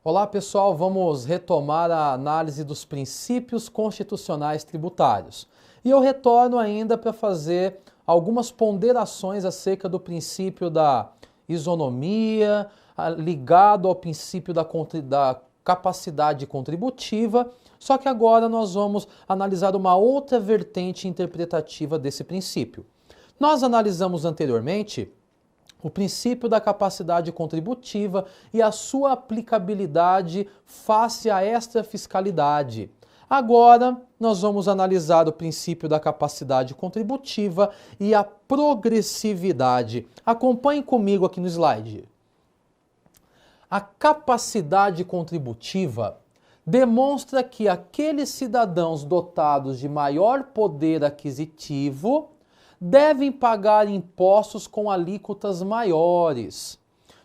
Olá pessoal, vamos retomar a análise dos princípios constitucionais tributários. E eu retorno ainda para fazer algumas ponderações acerca do princípio da isonomia, ligado ao princípio da capacidade contributiva, só que agora nós vamos analisar uma outra vertente interpretativa desse princípio. Nós analisamos anteriormente o princípio da capacidade contributiva e a sua aplicabilidade face à extrafiscalidade. Agora, nós vamos analisar o princípio da capacidade contributiva e a progressividade. Acompanhe comigo aqui no slide. A capacidade contributiva demonstra que aqueles cidadãos dotados de maior poder aquisitivo devem pagar impostos com alíquotas maiores,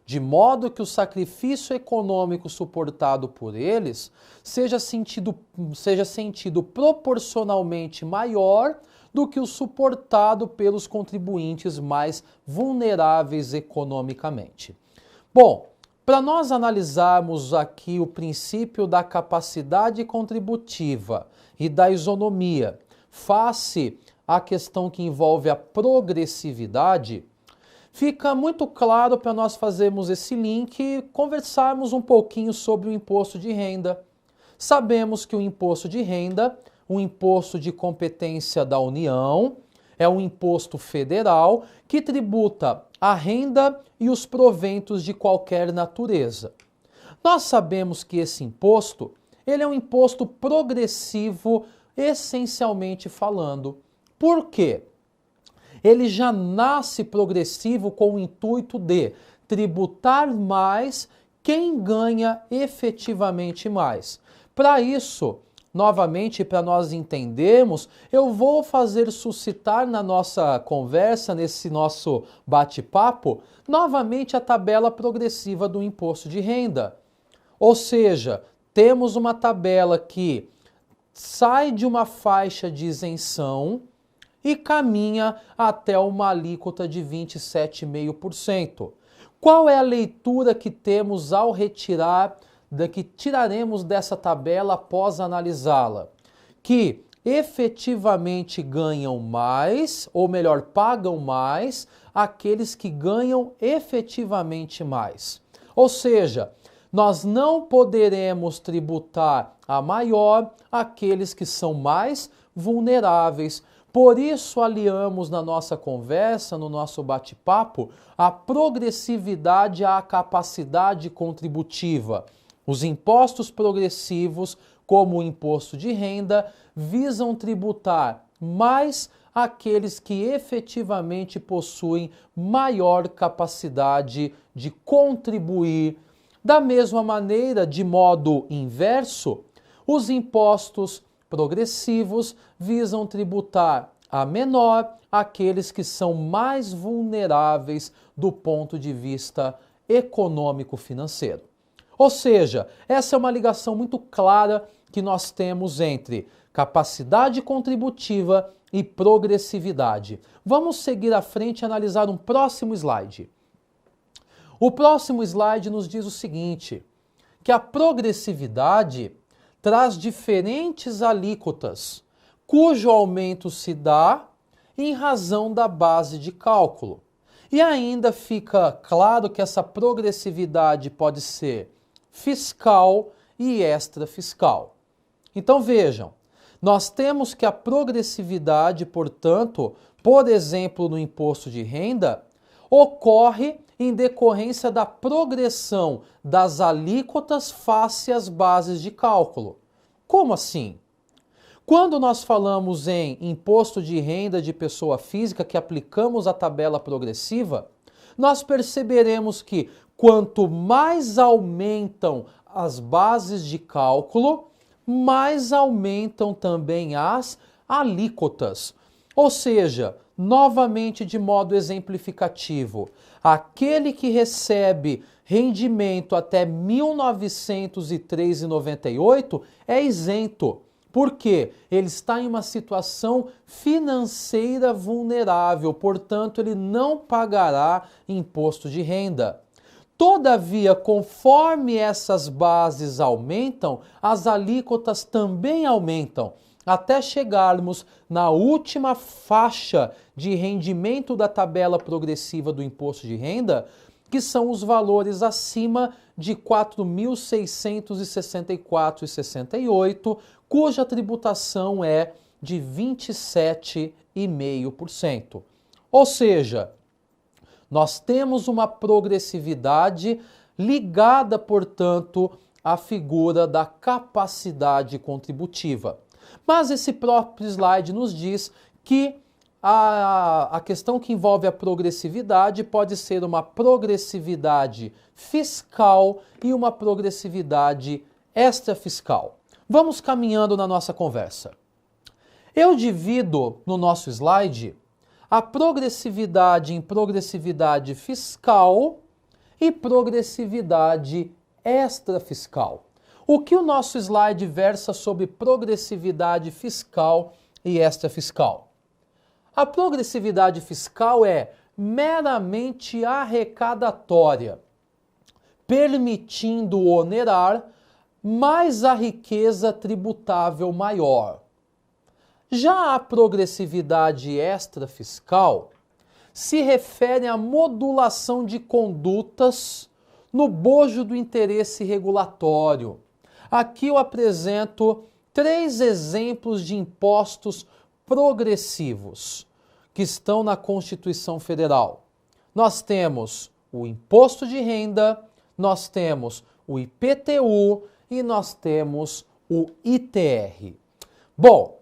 de modo que o sacrifício econômico suportado por eles seja sentido proporcionalmente maior do que o suportado pelos contribuintes mais vulneráveis economicamente. Bom, para nós analisarmos aqui o princípio da capacidade contributiva e da isonomia face a questão que envolve a progressividade, fica muito claro para nós fazermos esse link e conversarmos um pouquinho sobre o imposto de renda. Sabemos que o imposto de renda, um imposto de competência da União, é um imposto federal que tributa a renda e os proventos de qualquer natureza. Nós sabemos que esse imposto, ele é um imposto progressivo, essencialmente falando. Por quê? Ele já nasce progressivo com o intuito de tributar mais quem ganha efetivamente mais. Para isso, novamente, para nós entendermos, eu vou fazer suscitar na nossa conversa, nesse nosso bate-papo, novamente a tabela progressiva do imposto de renda. Ou seja, temos uma tabela que sai de uma faixa de isenção e caminha até uma alíquota de 27,5%. Qual é a leitura que temos ao que tiraremos dessa tabela após analisá-la? Que efetivamente ganham mais, ou melhor, pagam mais, aqueles que ganham efetivamente mais. Ou seja, nós não poderemos tributar a maior aqueles que são mais vulneráveis. Por isso, aliamos na nossa conversa, no nosso bate-papo, a progressividade à capacidade contributiva. Os impostos progressivos, como o imposto de renda, visam tributar mais aqueles que efetivamente possuem maior capacidade de contribuir. Da mesma maneira, de modo inverso, os impostos progressivos visam tributar a menor aqueles que são mais vulneráveis do ponto de vista econômico-financeiro. Ou seja, essa é uma ligação muito clara que nós temos entre capacidade contributiva e progressividade. Vamos seguir à frente e analisar um próximo slide. O próximo slide nos diz o seguinte, que a progressividade traz diferentes alíquotas, cujo aumento se dá em razão da base de cálculo. E ainda fica claro que essa progressividade pode ser fiscal e extrafiscal. Então vejam, nós temos que a progressividade, portanto, por exemplo, no imposto de renda, ocorre em decorrência da progressão das alíquotas face às bases de cálculo. Como assim? Quando nós falamos em imposto de renda de pessoa física, que aplicamos a tabela progressiva, nós perceberemos que quanto mais aumentam as bases de cálculo, mais aumentam também as alíquotas. Ou seja, novamente de modo exemplificativo, aquele que recebe rendimento até R$ 1.903,98 é isento. Por quê? Ele está em uma situação financeira vulnerável, portanto, ele não pagará imposto de renda. Todavia, conforme essas bases aumentam, as alíquotas também aumentam, até chegarmos na última faixa de rendimento da tabela progressiva do imposto de renda, que são os valores acima de R$ 4.664,68, cuja tributação é de 27,5%. Ou seja, nós temos uma progressividade ligada, portanto, à figura da capacidade contributiva. Mas esse próprio slide nos diz que a questão que envolve a progressividade pode ser uma progressividade fiscal e uma progressividade extrafiscal. Vamos caminhando na nossa conversa. Eu divido no nosso slide a progressividade em progressividade fiscal e progressividade extrafiscal. O que o nosso slide versa sobre progressividade fiscal e extrafiscal? A progressividade fiscal é meramente arrecadatória, permitindo onerar mais a riqueza tributável maior. Já a progressividade extrafiscal se refere à modulação de condutas no bojo do interesse regulatório. Aqui eu apresento 3 exemplos de impostos progressivos que estão na Constituição Federal. Nós temos o imposto de renda, nós temos o IPTU e nós temos o ITR. Bom,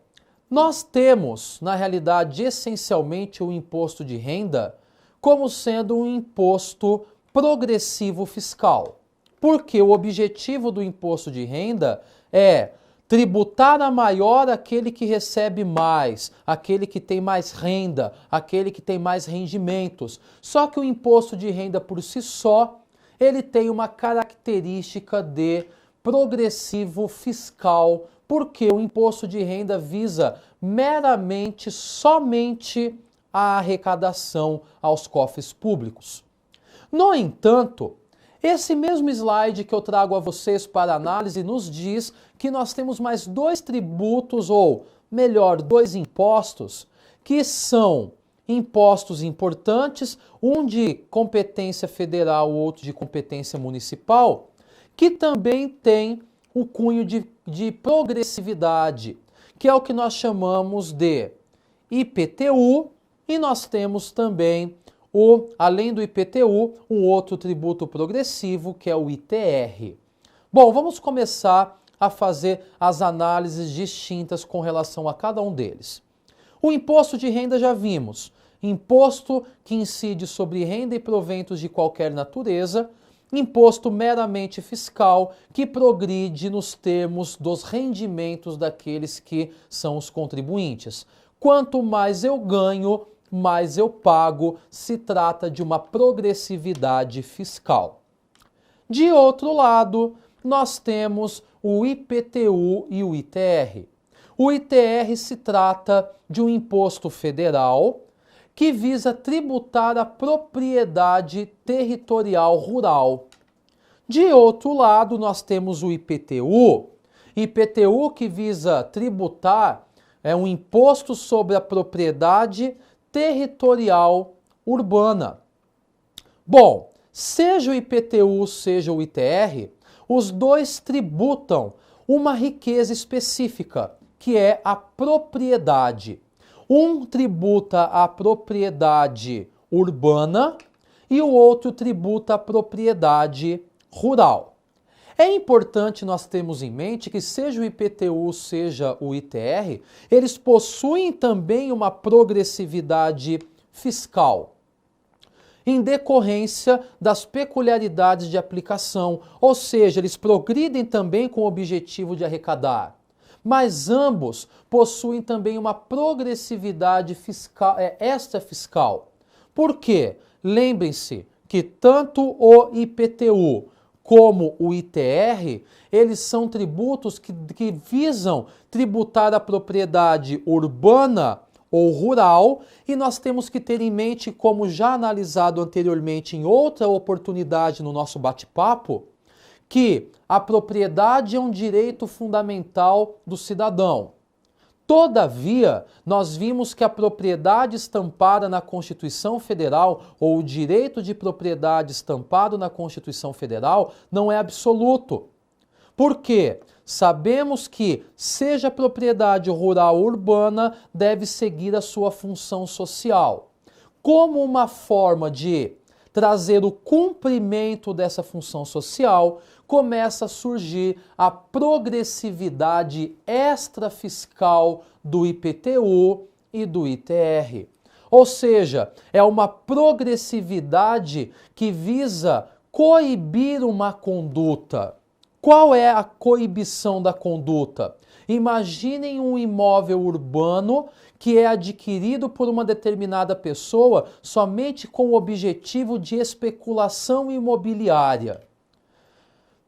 nós temos, na realidade, essencialmente o imposto de renda como sendo um imposto progressivo fiscal. Porque o objetivo do imposto de renda é tributar a maior aquele que recebe mais, aquele que tem mais renda, aquele que tem mais rendimentos. Só que o imposto de renda por si só, ele tem uma característica de progressivo fiscal, porque o imposto de renda visa meramente, somente a arrecadação aos cofres públicos. No entanto, esse mesmo slide que eu trago a vocês para análise nos diz que nós temos mais 2 tributos, ou melhor, 2 impostos, que são impostos importantes, um de competência federal, o outro de competência municipal, que também tem o cunho de progressividade, que é o que nós chamamos de IPTU, e nós temos também, além do IPTU, um outro tributo progressivo, que é o ITR. Bom, vamos começar a fazer as análises distintas com relação a cada um deles. O imposto de renda já vimos, imposto que incide sobre renda e proventos de qualquer natureza, imposto meramente fiscal que progride nos termos dos rendimentos daqueles que são os contribuintes. Quanto mais eu ganho, mais eu pago, se trata de uma progressividade fiscal. De outro lado, nós temos o IPTU e o ITR. O ITR se trata de um imposto federal que visa tributar a propriedade territorial rural. De outro lado, nós temos o IPTU que visa tributar um imposto sobre a propriedade territorial urbana. Bom, seja o IPTU, seja o ITR, os dois tributam uma riqueza específica, que é a propriedade. Um tributa a propriedade urbana e o outro tributa a propriedade rural. É importante nós termos em mente que seja o IPTU, seja o ITR, eles possuem também uma progressividade fiscal, em decorrência das peculiaridades de aplicação, ou seja, eles progridem também com o objetivo de arrecadar. Mas ambos possuem também uma progressividade fiscal, extrafiscal. Por quê? Lembrem-se que tanto o IPTU como o ITR, eles são tributos que visam tributar a propriedade urbana ou rural, e nós temos que ter em mente, como já analisado anteriormente em outra oportunidade no nosso bate-papo, que a propriedade é um direito fundamental do cidadão. Todavia, nós vimos que a propriedade estampada na Constituição Federal, ou o direito de propriedade estampado na Constituição Federal, não é absoluto. Por quê? Sabemos que, seja propriedade rural ou urbana, deve seguir a sua função social. Como uma forma de trazer o cumprimento dessa função social, começa a surgir a progressividade extrafiscal do IPTU e do ITR. Ou seja, é uma progressividade que visa coibir uma conduta. Qual é a coibição da conduta? Imaginem um imóvel urbano que é adquirido por uma determinada pessoa somente com o objetivo de especulação imobiliária.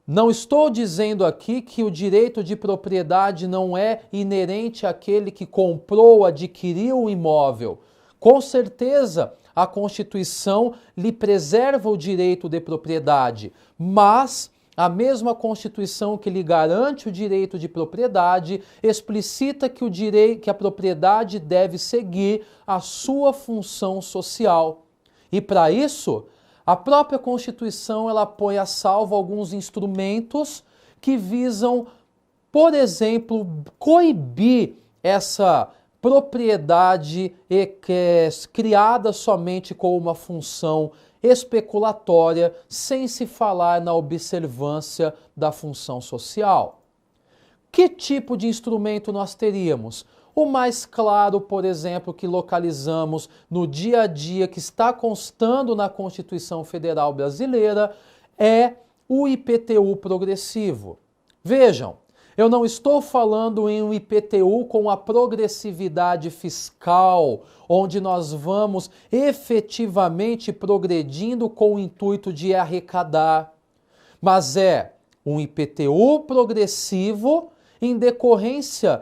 Não estou dizendo aqui que o direito de propriedade não é inerente àquele que comprou, adquiriu o imóvel. Com certeza, a Constituição lhe preserva o direito de propriedade, mas a mesma Constituição que lhe garante o direito de propriedade explicita que a propriedade deve seguir a sua função social. E para isso, a própria Constituição ela põe a salvo alguns instrumentos que visam, por exemplo, coibir essa propriedade que é criada somente com uma função especulatória, sem se falar na observância da função social. Que tipo de instrumento nós teríamos? O mais claro, por exemplo, que localizamos no dia a dia, que está constando na Constituição Federal Brasileira, é o IPTU progressivo. Vejam, eu não estou falando em um IPTU com a progressividade fiscal, onde nós vamos efetivamente progredindo com o intuito de arrecadar, mas é um IPTU progressivo em decorrência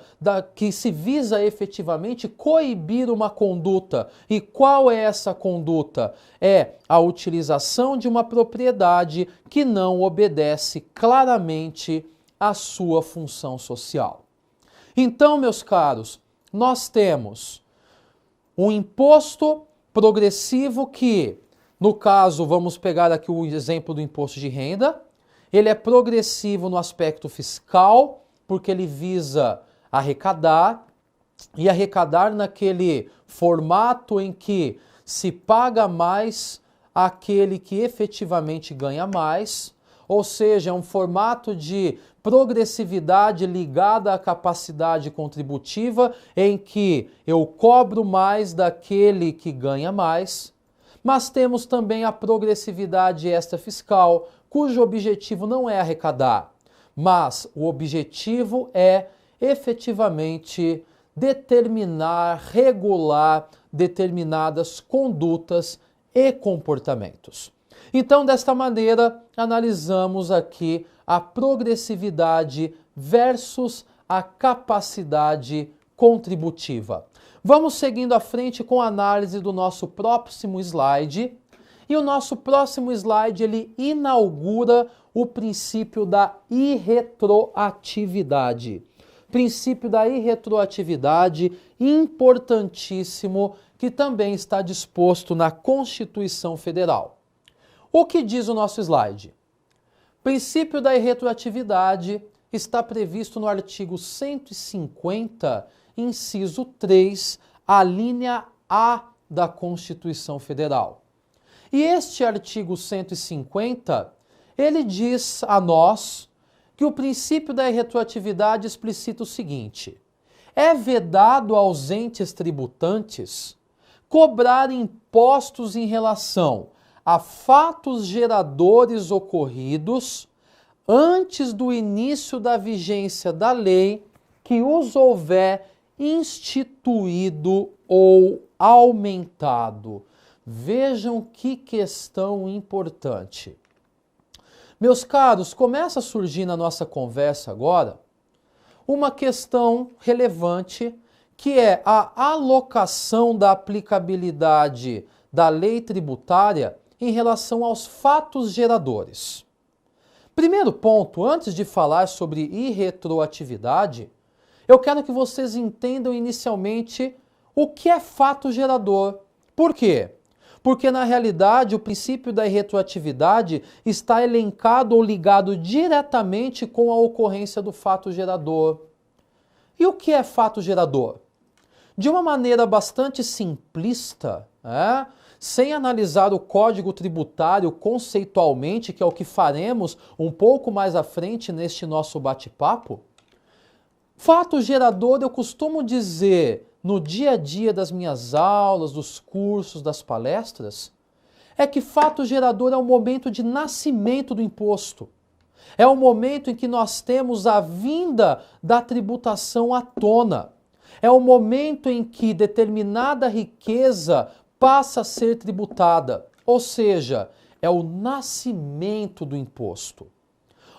que se visa efetivamente coibir uma conduta. E qual é essa conduta? É a utilização de uma propriedade que não obedece claramente à sua função social. Então, meus caros, nós temos um imposto progressivo que, no caso, vamos pegar aqui o exemplo do imposto de renda, ele é progressivo no aspecto fiscal, porque ele visa arrecadar, e arrecadar naquele formato em que se paga mais àquele que efetivamente ganha mais, ou seja, é um formato de progressividade ligada à capacidade contributiva, em que eu cobro mais daquele que ganha mais, mas temos também a progressividade extrafiscal, cujo objetivo não é arrecadar, mas o objetivo é efetivamente determinar, regular determinadas condutas e comportamentos. Então, desta maneira, analisamos aqui a progressividade versus a capacidade contributiva. Vamos seguindo à frente com a análise do nosso próximo slide. E o nosso próximo slide, ele inaugura o princípio da irretroatividade. Princípio da irretroatividade importantíssimo, que também está disposto na Constituição Federal. O que diz o nosso slide? Princípio da irretroatividade está previsto no artigo 150, inciso 3, a linha A da Constituição Federal. E este artigo 150, ele diz a nós que o princípio da irretroatividade explicita o seguinte: é vedado aos entes tributantes cobrar impostos em relação a fatos geradores ocorridos antes do início da vigência da lei que os houver instituído ou aumentado. Vejam que questão importante. Meus caros, começa a surgir na nossa conversa agora uma questão relevante que é a alocação da aplicabilidade da lei tributária em relação aos fatos geradores. Primeiro ponto, antes de falar sobre irretroatividade, eu quero que vocês entendam inicialmente o que é fato gerador. Por quê? Porque na realidade o princípio da irretroatividade está elencado ou ligado diretamente com a ocorrência do fato gerador. E o que é fato gerador? De uma maneira bastante simplista, sem analisar o Código Tributário conceitualmente, que é o que faremos um pouco mais à frente neste nosso bate-papo, fato gerador eu costumo dizer no dia a dia das minhas aulas, dos cursos, das palestras, é que fato gerador é o momento de nascimento do imposto. É o momento em que nós temos a vinda da tributação à tona. É o momento em que determinada riqueza passa a ser tributada. Ou seja, é o nascimento do imposto.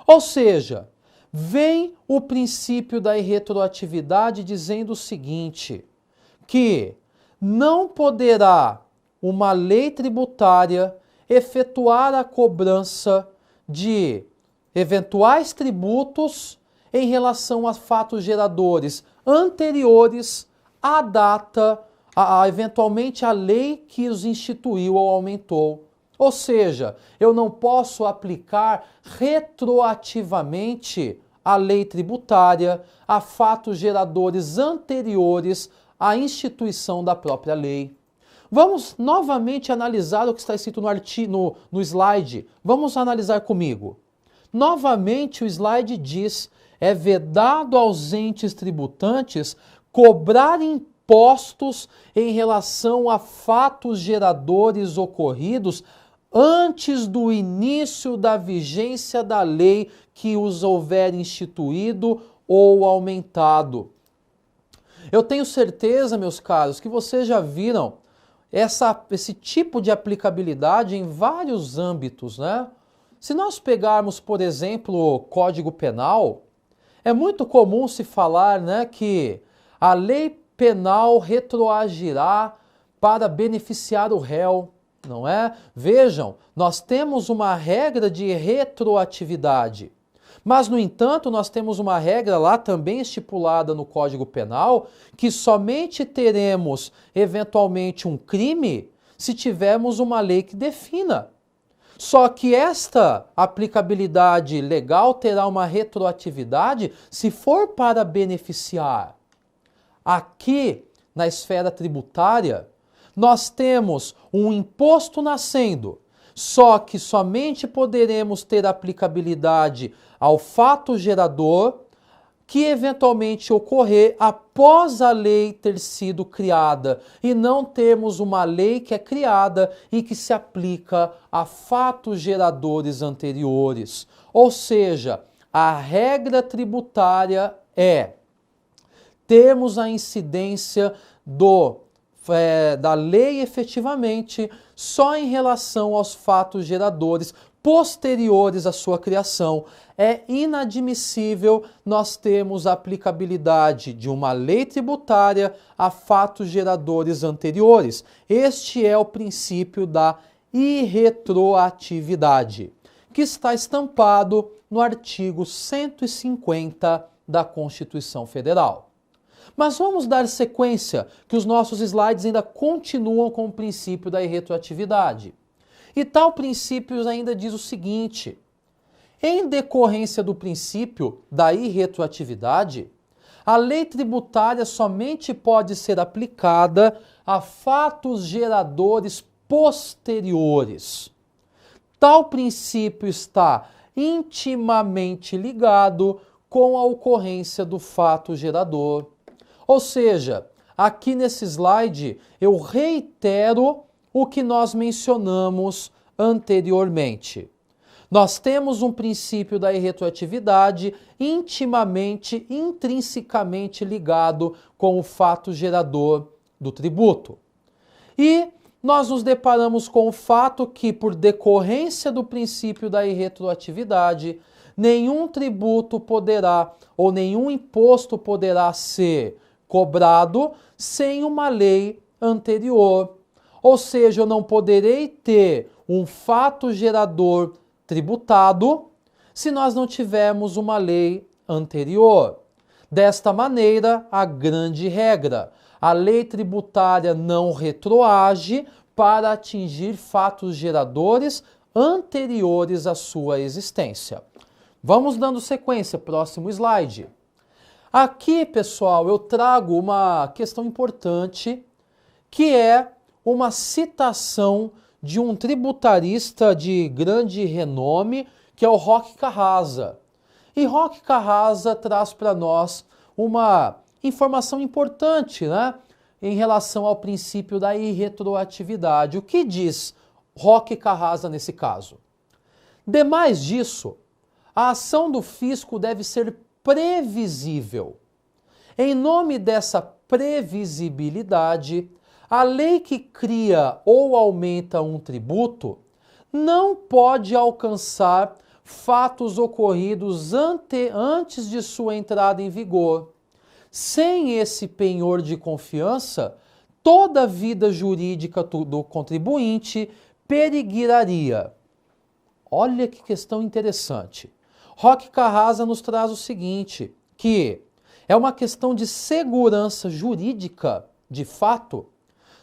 Ou seja, vem o princípio da irretroatividade dizendo o seguinte, que não poderá uma lei tributária efetuar a cobrança de eventuais tributos em relação a fatos geradores anteriores à data, eventualmente a lei que os instituiu ou aumentou. Ou seja, eu não posso aplicar retroativamente a lei tributária a fatos geradores anteriores à instituição da própria lei. Vamos novamente analisar o que está escrito no slide. Vamos analisar comigo. Novamente o slide diz: é vedado aos entes tributantes cobrar impostos em relação a fatos geradores ocorridos antes do início da vigência da lei que os houver instituído ou aumentado. Eu tenho certeza, meus caros, que vocês já viram esse tipo de aplicabilidade em vários âmbitos, né? Se nós pegarmos, por exemplo, o Código Penal, é muito comum se falar, né, que a lei penal retroagirá para beneficiar o réu, não é? Vejam, nós temos uma regra de retroatividade. Mas, no entanto, nós temos uma regra lá também estipulada no Código Penal que somente teremos, eventualmente, um crime se tivermos uma lei que defina. Só que esta aplicabilidade legal terá uma retroatividade se for para beneficiar. Aqui, na esfera tributária, nós temos um imposto nascendo, só que somente poderemos ter aplicabilidade ao fato gerador que eventualmente ocorrer após a lei ter sido criada e não temos uma lei que é criada e que se aplica a fatos geradores anteriores. Ou seja, a regra tributária é termos a incidência da lei efetivamente só em relação aos fatos geradores posteriores à sua criação. É inadmissível nós termos a aplicabilidade de uma lei tributária a fatos geradores anteriores. Este é o princípio da irretroatividade, que está estampado no artigo 150 da Constituição Federal. Mas vamos dar sequência, que os nossos slides ainda continuam com o princípio da irretroatividade. E tal princípio ainda diz o seguinte: em decorrência do princípio da irretroatividade, a lei tributária somente pode ser aplicada a fatos geradores posteriores. Tal princípio está intimamente ligado com a ocorrência do fato gerador. Ou seja, aqui nesse slide eu reitero o que nós mencionamos anteriormente. Nós temos um princípio da irretroatividade intimamente, intrinsecamente ligado com o fato gerador do tributo. E nós nos deparamos com o fato que, por decorrência do princípio da irretroatividade, nenhum tributo poderá ou nenhum imposto poderá ser cobrado sem uma lei anterior. Ou seja, eu não poderei ter um fato gerador tributado se nós não tivermos uma lei anterior. Desta maneira, a grande regra: a lei tributária não retroage para atingir fatos geradores anteriores à sua existência. Vamos dando sequência, próximo slide. Aqui, pessoal, eu trago uma questão importante, que é uma citação de um tributarista de grande renome, que é o Roque Carrasa. E Roque Carrasa traz para nós uma informação importante, né, em relação ao princípio da irretroatividade. O que diz Roque Carrasa nesse caso? Demais disso, a ação do fisco deve ser previsível. Em nome dessa previsibilidade, a lei que cria ou aumenta um tributo não pode alcançar fatos ocorridos antes de sua entrada em vigor. Sem esse penhor de confiança, toda a vida jurídica do contribuinte perigiraria. Olha que questão interessante. Roque Carrasa nos traz o seguinte, que é uma questão de segurança jurídica, de fato.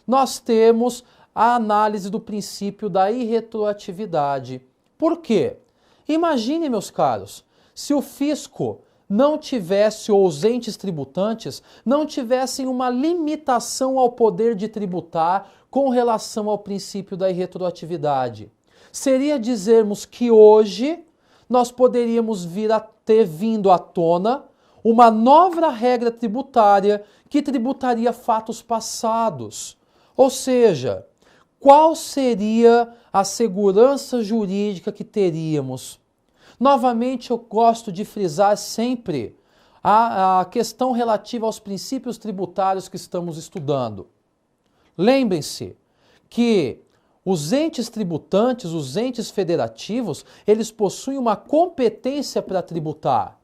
Nós temos a análise do princípio da irretroatividade. Por quê? Imagine, meus caros, se o fisco não tivesse, ou os entes tributantes, não tivessem uma limitação ao poder de tributar com relação ao princípio da irretroatividade. Seria dizermos que hoje nós poderíamos vir a ter vindo à tona uma nova regra tributária que tributaria fatos passados. Ou seja, qual seria a segurança jurídica que teríamos? Novamente, eu gosto de frisar sempre a questão relativa aos princípios tributários que estamos estudando. Lembrem-se que os entes tributantes, os entes federativos, eles possuem uma competência para tributar.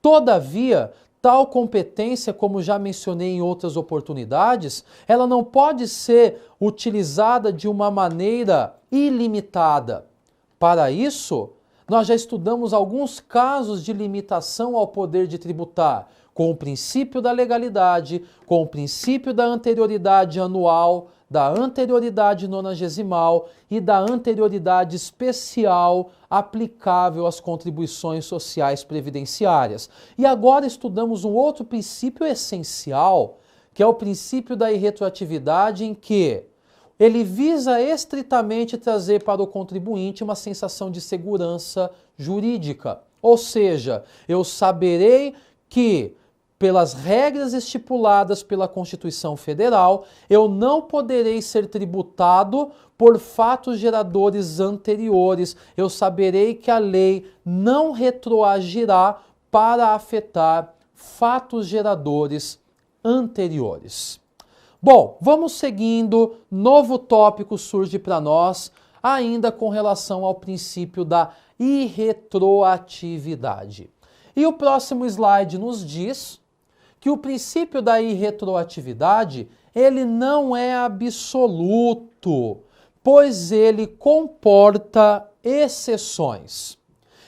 Todavia, tal competência, como já mencionei em outras oportunidades, ela não pode ser utilizada de uma maneira ilimitada. Para isso, nós já estudamos alguns casos de limitação ao poder de tributar, com o princípio da legalidade, com o princípio da anterioridade anual, da anterioridade nonagesimal e da anterioridade especial aplicável às contribuições sociais previdenciárias. E agora estudamos um outro princípio essencial, que é o princípio da irretroatividade, em que ele visa estritamente trazer para o contribuinte uma sensação de segurança jurídica. Ou seja, eu saberei que, pelas regras estipuladas pela Constituição Federal, eu não poderei ser tributado por fatos geradores anteriores. Eu saberei que a lei não retroagirá para afetar fatos geradores anteriores. Bom, vamos seguindo. Novo tópico surge para nós, ainda com relação ao princípio da irretroatividade. E o próximo slide nos diz que o princípio da irretroatividade, ele não é absoluto, pois ele comporta exceções.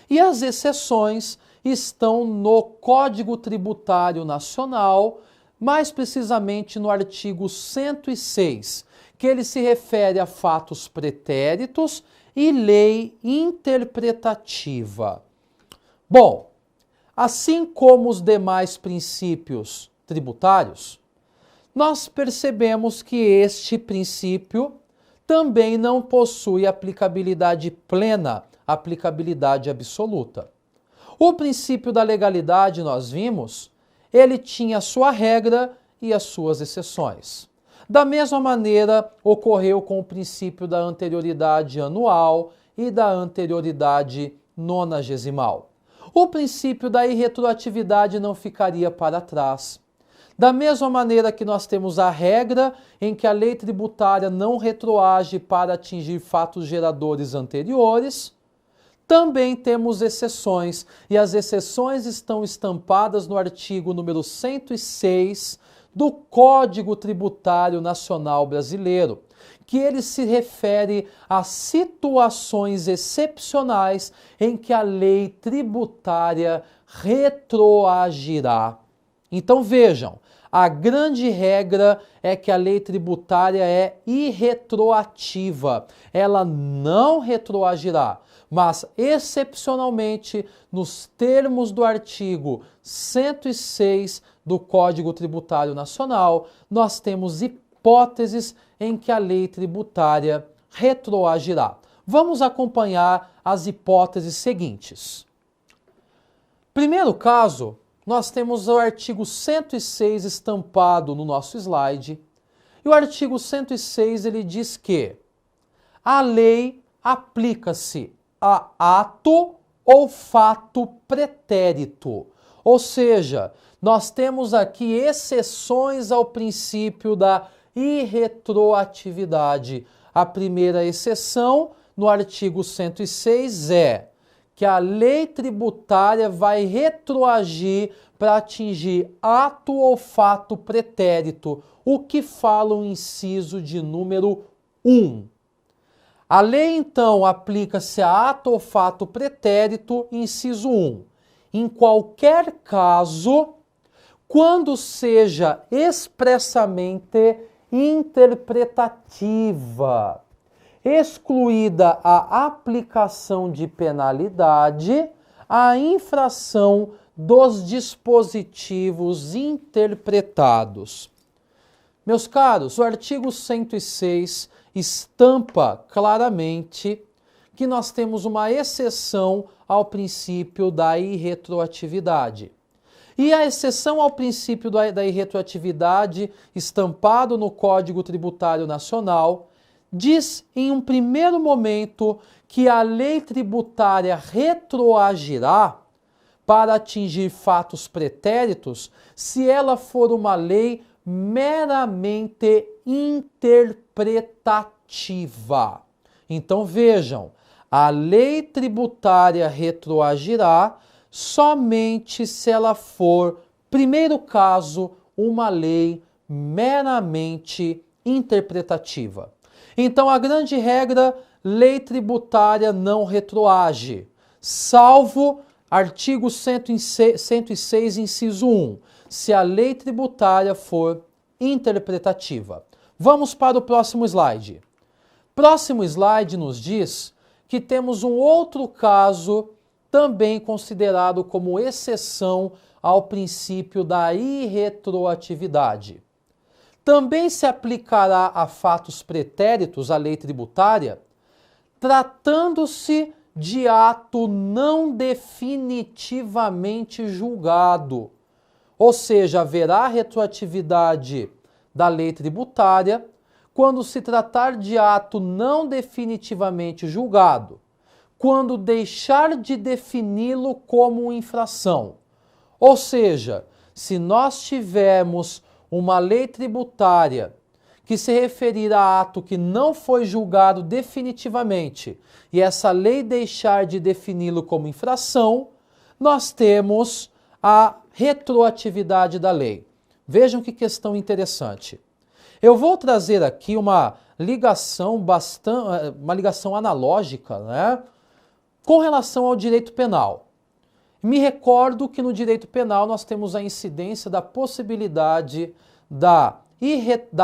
E as exceções estão no Código Tributário Nacional, mais precisamente no artigo 106, que ele se refere a fatos pretéritos e lei interpretativa. Bom, assim como os demais princípios tributários, nós percebemos que este princípio também não possui aplicabilidade plena, aplicabilidade absoluta. O princípio da legalidade, nós vimos, ele tinha a sua regra e as suas exceções. Da mesma maneira, ocorreu com o princípio da anterioridade anual e da anterioridade nonagesimal. O princípio da irretroatividade não ficaria para trás. Da mesma maneira que nós temos a regra em que a lei tributária não retroage para atingir fatos geradores anteriores, também temos exceções, e as exceções estão estampadas no artigo número 106 do Código Tributário Nacional Brasileiro, que ele se refere a situações excepcionais em que a lei tributária retroagirá. Então vejam, a grande regra é que a lei tributária é irretroativa, ela não retroagirá, mas excepcionalmente, nos termos do artigo 106 do Código Tributário Nacional, nós temos hipóteses em que a lei tributária retroagirá. Vamos acompanhar as hipóteses seguintes. Primeiro caso, nós temos o artigo 106 estampado no nosso slide. E o artigo 106 ele diz que a lei aplica-se a ato ou fato pretérito. Ou seja, nós temos aqui exceções ao princípio da irretroatividade. A primeira exceção no artigo 106 é que a lei tributária vai retroagir para atingir ato ou fato pretérito, o que fala o inciso de número 1. A lei, então, aplica-se a ato ou fato pretérito, inciso 1. Em qualquer caso, quando seja expressamente interpretativa, excluída a aplicação de penalidade à infração dos dispositivos interpretados. Meus caros, o artigo 106 estampa claramente que nós temos uma exceção ao princípio da irretroatividade. E a exceção ao princípio da irretroatividade, estampado no Código Tributário Nacional, diz em um primeiro momento que a lei tributária retroagirá para atingir fatos pretéritos se ela for uma lei meramente interpretativa. Então vejam, a lei tributária retroagirá somente se ela for, primeiro caso, uma lei meramente interpretativa. Então, a grande regra, lei tributária não retroage, salvo artigo 106, inciso 1, se a lei tributária for interpretativa. Vamos para o próximo slide. Próximo slide nos diz que temos um outro caso também considerado como exceção ao princípio da irretroatividade. Também se aplicará a fatos pretéritos a lei tributária, tratando-se de ato não definitivamente julgado. Ou seja, haverá retroatividade da lei tributária quando se tratar de ato não definitivamente julgado, quando deixar de defini-lo como infração. Ou seja, se nós tivermos uma lei tributária que se referir a ato que não foi julgado definitivamente e essa lei deixar de defini-lo como infração, nós temos a retroatividade da lei. Vejam que questão interessante. Eu vou trazer aqui uma ligação analógica, né, com relação ao direito penal. Me recordo que no direito penal nós temos a incidência da possibilidade da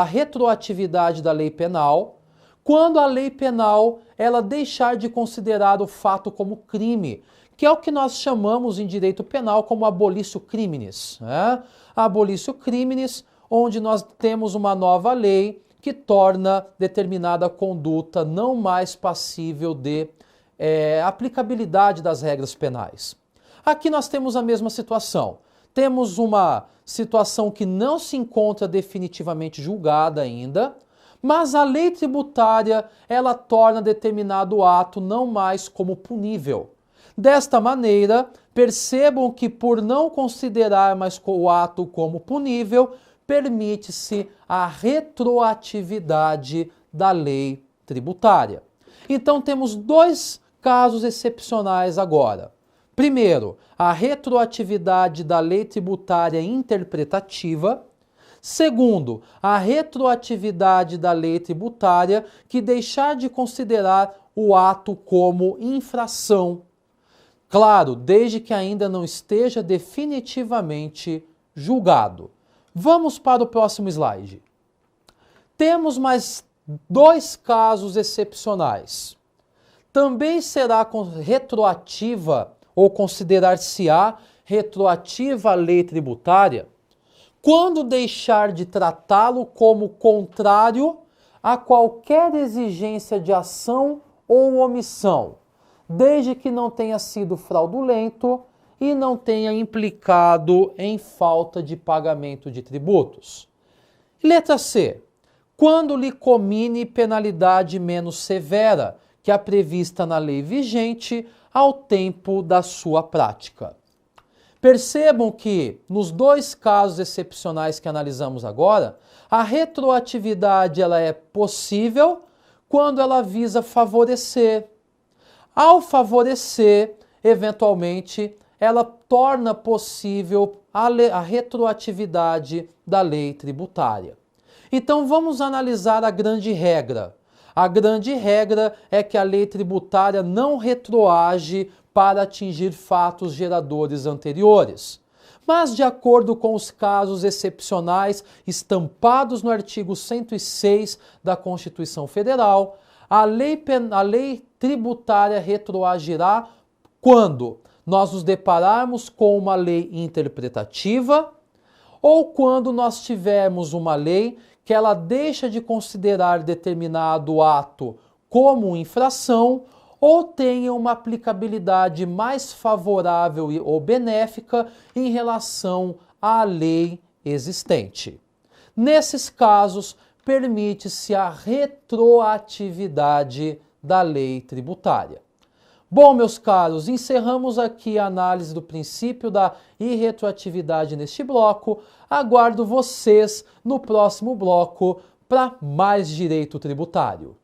retroatividade da lei penal, quando a lei penal ela deixar de considerar o fato como crime, que é o que nós chamamos em direito penal como abolitio criminis. Né? Abolitio criminis, onde nós temos uma nova lei que torna determinada conduta não mais passível de aplicabilidade das regras penais. Aqui nós temos a mesma situação. Temos uma situação que não se encontra definitivamente julgada ainda, mas a lei tributária ela torna determinado ato não mais como punível. Desta maneira, percebam que por não considerar mais o ato como punível, permite-se a retroatividade da lei tributária. Então temos dois casos excepcionais agora. Primeiro, a retroatividade da lei tributária interpretativa. Segundo, a retroatividade da lei tributária que deixar de considerar o ato como infração. Claro, desde que ainda não esteja definitivamente julgado. Vamos para o próximo slide. Temos mais 2 casos excepcionais. Também será retroativa ou considerar-se-á retroativa a lei tributária quando deixar de tratá-lo como contrário a qualquer exigência de ação ou omissão, desde que não tenha sido fraudulento e não tenha implicado em falta de pagamento de tributos. Letra C. Quando lhe comine penalidade menos severa que a prevista na lei vigente ao tempo da sua prática. Percebam que, nos 2 casos excepcionais que analisamos agora, a retroatividade ela é possível quando ela visa favorecer. Ao favorecer, eventualmente, ela torna possível a retroatividade da lei tributária. Então vamos analisar a grande regra. A grande regra é que a lei tributária não retroage para atingir fatos geradores anteriores. Mas, de acordo com os casos excepcionais estampados no artigo 106 da Constituição Federal, a lei tributária retroagirá quando nós nos depararmos com uma lei interpretativa ou quando nós tivermos uma lei que ela deixa de considerar determinado ato como infração ou tenha uma aplicabilidade mais favorável ou benéfica em relação à lei existente. Nesses casos, permite-se a retroatividade da lei tributária. Bom, meus caros, encerramos aqui a análise do princípio da irretroatividade neste bloco. Aguardo vocês no próximo bloco para mais direito tributário.